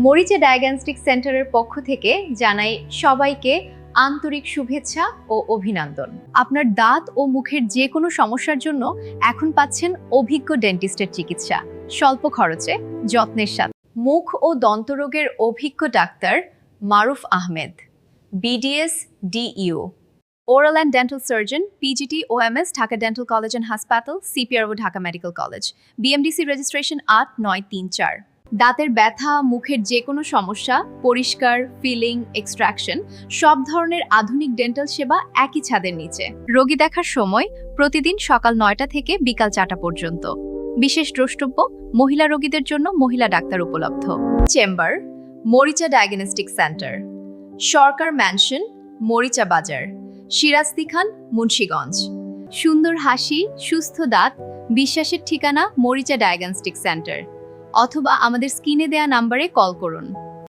মরিচা diagnostic সেন্টারের পক্ষ থেকে জানাই সবাইকে আন্তরিক শুভেচ্ছা ও অভিনন্দন। আপনার দাঁত ও মুখের যে কোনো সমস্যার জন্য এখন পাচ্ছেন অভিজ্ঞ ডেন্টিস্টের চিকিৎসা, স্বল্প খরচে, যত্নের সাথে। মুখ ও দন্তরোগের অভিজ্ঞ doctor Maruf Ahmed, BDS DEO, Oral and Dental Surgeon, PGT OMS, Dhaka Dental College and Hospital, CPRO, Dhaka Medical College, BMDC registration 8934। দাঁতের ব্যথা, মুখের যে কোনো সমস্যা, পরিষ্কার, ফিলিং, এক্সট্রাকশন, সব ধরনের আধুনিক ডেন্টাল সেবা একই ছাদের নিচে। রোগী দেখার সময় প্রতিদিন সকাল 9টা থেকে বিকাল 4টা পর্যন্ত। বিশেষ দ্রষ্টব্য, মহিলা রোগীদের জন্য মহিলা ডাক্তার উপলব্ধ। চেম্বার, মরিচা ডায়াগনস্টিক সেন্টার, সরকার ম্যানশন, মরিচা বাজার, সিরাজদি খান, মুন্সিগঞ্জ। সুন্দর হাসি, সুস্থ দাঁত, বিশ্বাসের ঠিকানা মরিচা ডায়াগনস্টিক সেন্টার, অথবা আমাদের স্ক্রিনে দেয়া নাম্বারে কল করুন।